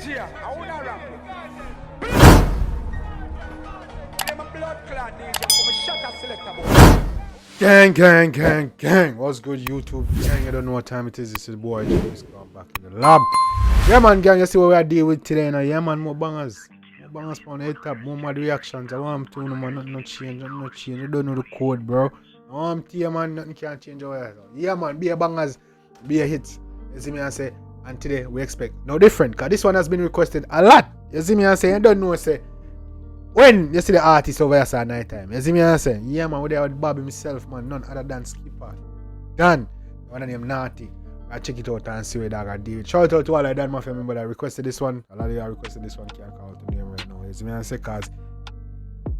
DJ, I wanna rap. I'm a blood clot DJ, I'm a shutter selector boy. Gang. What's good, YouTube? Gang, you don't know what time it is. This is boy Jambisco. I'm back in the lab. Yeah, man, gang, you see what we are dealing with today now. Yeah, man, more bangers. More bangers on the head top, more mad reactions. I want to know, man, nothing change. You don't know the code, bro. I want to, man, nothing can change over here. Yeah, man, be a bangers, be a hits. You see me, I say, and today we expect no different, because this one has been requested a lot. You see me, I say, you don't know, say, when you see the artist over here at night time, you see me, I say, yeah, man, we there with Bobby myself, man, none other than Skippa. Done. One name Nawty. I check it out and see where that got deal. Shout out to all of that mafia member that requested this one. A lot of you requested this one, can't call out the name right now. You see me, I say, cause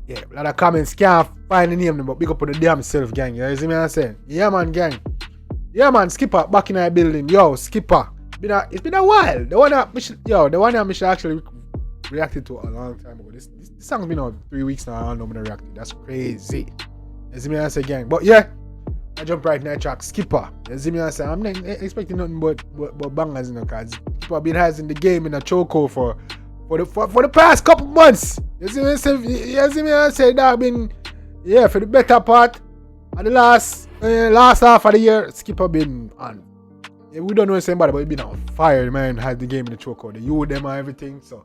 yeah, a lot of comments can't find the name, but big up on the damn self, gang. You see me, I say, yeah, man, gang. Yeah, man, Skippa back in our building. Yo, Skippa. It's been a while. The one that Michelle actually reacted to a long time ago. This song's been out 3 weeks now. I don't know when I reacted. That's crazy. You see me, I say, gang. But yeah, I jump right in that track. Skippa. You see me, I say, I'm not expecting nothing but bangers, you know, cause Skippa been has in the game in a chokehold for the past couple months. You see me, I say, that been, yeah, for the better part of the last half of the year, Skippa been on. Yeah, we don't know somebody, but he been on fire. The man had the game in the chokehold. The you them and everything. So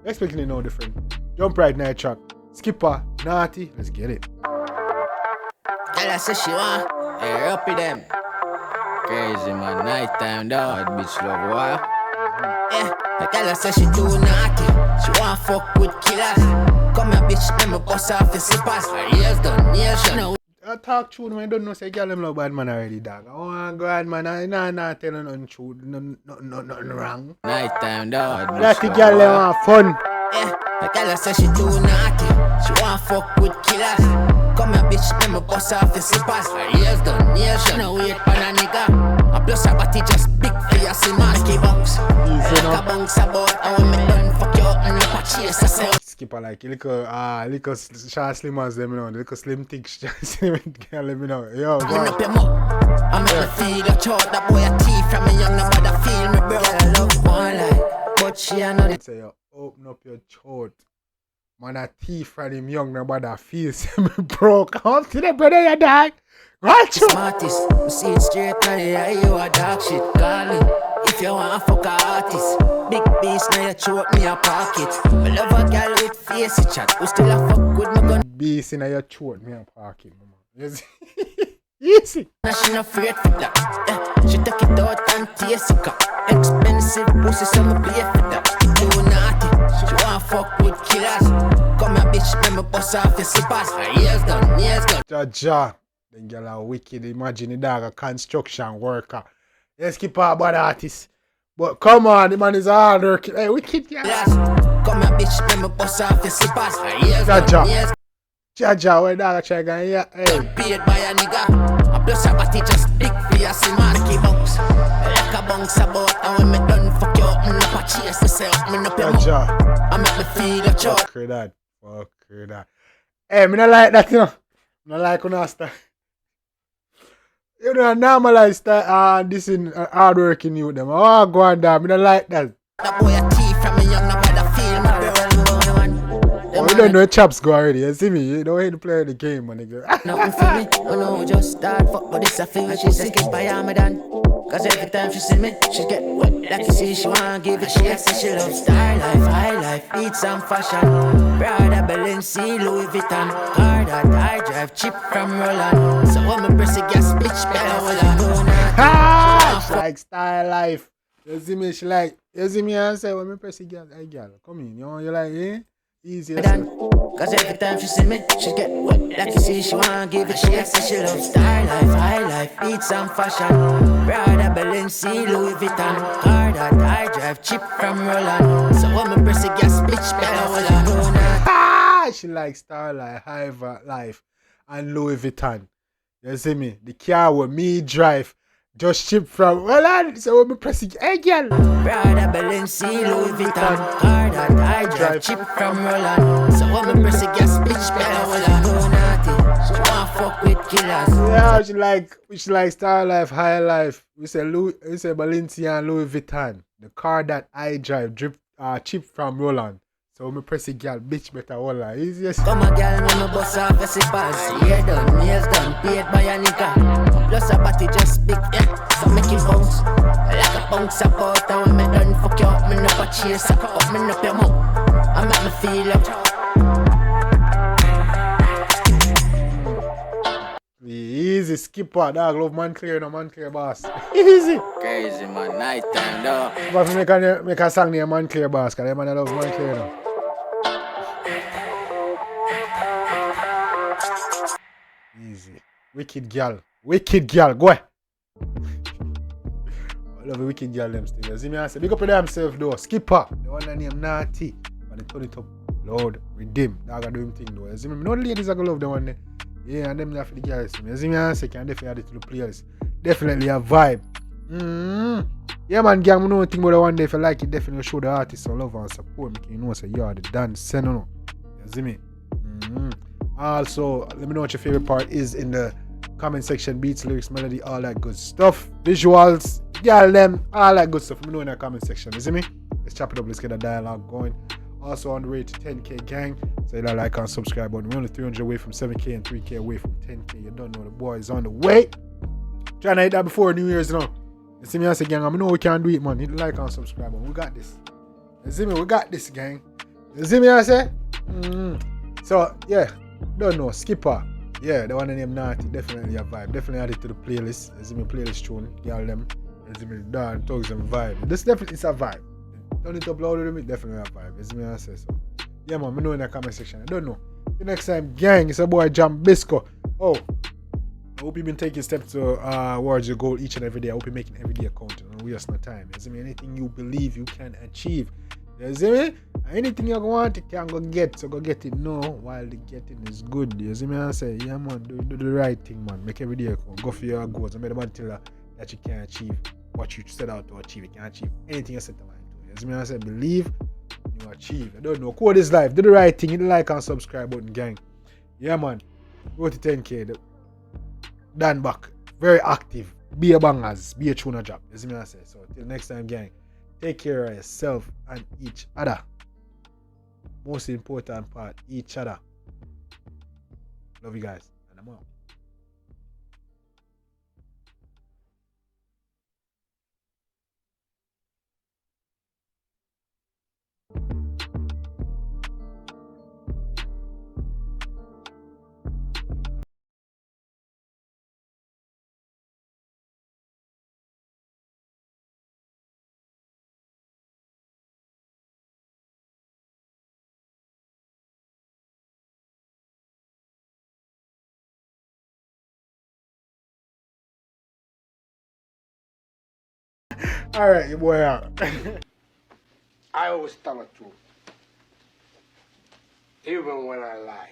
expecting it no different. Jump right now, track. Skippa, Nawty, let's get it. Tell her say she want, hey, up with them. Crazy man, nighttime dog, bitch love wire. Yeah, I tell her say she too naughty. She want fuck with killers. Come here, bitch, let me bust off the slippers. Her ears done, yes, you know. I talk true, man. I don't know say girl them love bad man already, dog. Oh my god, man. I nah telling nothing true, nothing wrong. Nighttime dog. That the girl them want fun. Yeah, the girl say she too naughty. She want fuck with killers. Come here, bitch, let me bust off the slippers. Her ears done, yes, you know, wait for a nigga. A plus her body just big for your see maski box. Like a bounce about how me done fuck you and you patch yourself. Skippa like little short slim as them, you know, little slim thick slim girl, let me know. Yo, I'm up your mouth. I'm up feel a chord, that boy a teeth from me young, nobody feel me, bro. I love one life, but she a know it. Say yo, open up your throat. Man, a thief from him young, nobody feels me, bro. Come to the brother, you dog. Right, you. Smartest, we see it straight now, yeah, you a dog shit, call me. If you want a fuck a artist, big beast now you throat me a pocket. I love a girl with face chat, who still a fuck with my gun. Beast in your throat me a pocket, mama. Yes. Easy. Now she not afraid for that. Yeah, she take it out and taste it. Expensive pussy, so me pay for that. Too naughty, she want fuck with killers. Come here, bitch, let me bust off your slippers. Her ears done, ears done. Ja. Then girl are wicked. Imagine the dog a construction worker. Let's keep our bad artist. But come on, the man is hard working. Hey, wicked girl. Come here, bitch, let me bust off your slippers. Her ears done, ears Jaja, where dog try going here? Hey. paid by a nigga. A plus her body just big for your see maski bounce. Like a bounce about and when me done fuck you up, me no pa chase myself, me no pay more. I make me feel a chop. Fuck that. Hey, me not like that, you know. Me not like when I start. You know, normalize that this in hard working youth them. Oh, go on down. Me not like that. That boy a thief from me young, nobody feel me, bro. Oh, you don't know chops go already. You see me? You don't hate to play the game, my nigga. Nothing for me, oh no, just start fuck, but it's a thing. She says Skippa, yeah, me done. Cause every time she see me, she get wet. Like you see, she wanna give it. She says she loves star life, high life, need some fashion. Prada, Balenciaga, Louis Vuitton. Car that I drive, cheap from Roland. So when me press the gas, bitch, better hold on. She like style life. You see me? She like, you see me and say, when me press the gas, hey girl, come in. You know, you like, eh? Easy. Cause every time she see me, she get wet. Like you see, she wanna give it. She says she loves star life, high life, need some fashion. Prada, Balenciaga, Louis Vuitton. Car that I drive, cheap from Roland. So when me press the gas, bitch, better hold on. She like star life, high life, and Louis Vuitton. You see me? The car with me drive. Just ship from Roland, so when me press it, hey girl. Prada, Balenciaga, Louis Vuitton. Car that I drive, cheap from Roland. So when me press the gas, bitch, better hold on. Nawty, she want fuck with killers. Yeah, she like star life, high life. We say Balenciaga and Louis Vuitton. The car that I drive, drip chip from Roland. So me press the girl, bitch better hold her. Easiest. Come a girl, me no bust off a sippers. Hair done, nails done, paid by a nigga. Plus a body just big, yeah. So make it bounce like a bounce support. And when me done fuck you up, me no a chase up, me no your mouth. I make me feel up. Easy, Skippa, dog, love man clear, no man clear, boss. Easy. Crazy man, night time though. But make a song near man clear, boss, because man love man clear now. Easy. Wicked girl, go ahead. I love the wicked girl them still. You see me, I say, big up to themself though. Skippa, the one that name Nawty. But they turn it up, Lord, redeem. Dog, I do him thing though. You see me, no ladies are gonna love the one there. Yeah, and them there for the girls. You see me, I say, can definitely add it to the playlist. Definitely a vibe. Yeah, man, gang, we know anything about the one day. If you like it, definitely show the artist some love and support. Make you know, say, you are the dance. Send on. You see me? Also, let me know what your favorite part is in the comment section. Beats, lyrics, melody, all that good stuff. Visuals, girl, them, all that good stuff. Let me know in the comment section. You see me? Let's chop it up. Let's get a dialogue going. Also on the way to 10K gang. So you like and subscribe button. We're only 300 away from 7K and 3K away from 10K. You don't know the boy is on the way. Trying to hit that before New Year's now. You see me, I say gang, I know we can do it, man. Hit like and subscribe button. We got this. You see me, we got this, gang. You see me, I say? So yeah, don't know, Skippa. Yeah, the one named Nawty, definitely a vibe. Definitely add it to the playlist. You see me, playlist tune, girl them. You see me, Dan, thugs and vibe. This definitely is a vibe. Don't need to upload it, definitely a vibe. You see me, I say so. Yeah, man, me know in the comment section. I don't know. The next time, gang, it's a boy Jambisco. Oh, I hope you've been taking steps towards your goal each and every day. I hope you're making every day a count and waste no time. You see me, anything you believe you can achieve. You see me? Anything you want, you can go get. So go get it now while the getting is good. You see me? I say, yeah, man, do the right thing, man. Make every day a count. Go for your goals. I made a man tell you that you can achieve what you set out to achieve. You can achieve anything you set your mind to. You see me? I say, believe, you achieve. I don't know. Code is life. Do the right thing. Hit the like and subscribe button, gang. Yeah, man. Go to 10K. Dan back. Very active. Be a bangers. Be a tuna job. You see me? I say. So, till next time, gang. Take care of yourself and each other. Most important part, each other. Love you guys. And I'm out. Alright, your boy out. I always tell the truth, even when I lie.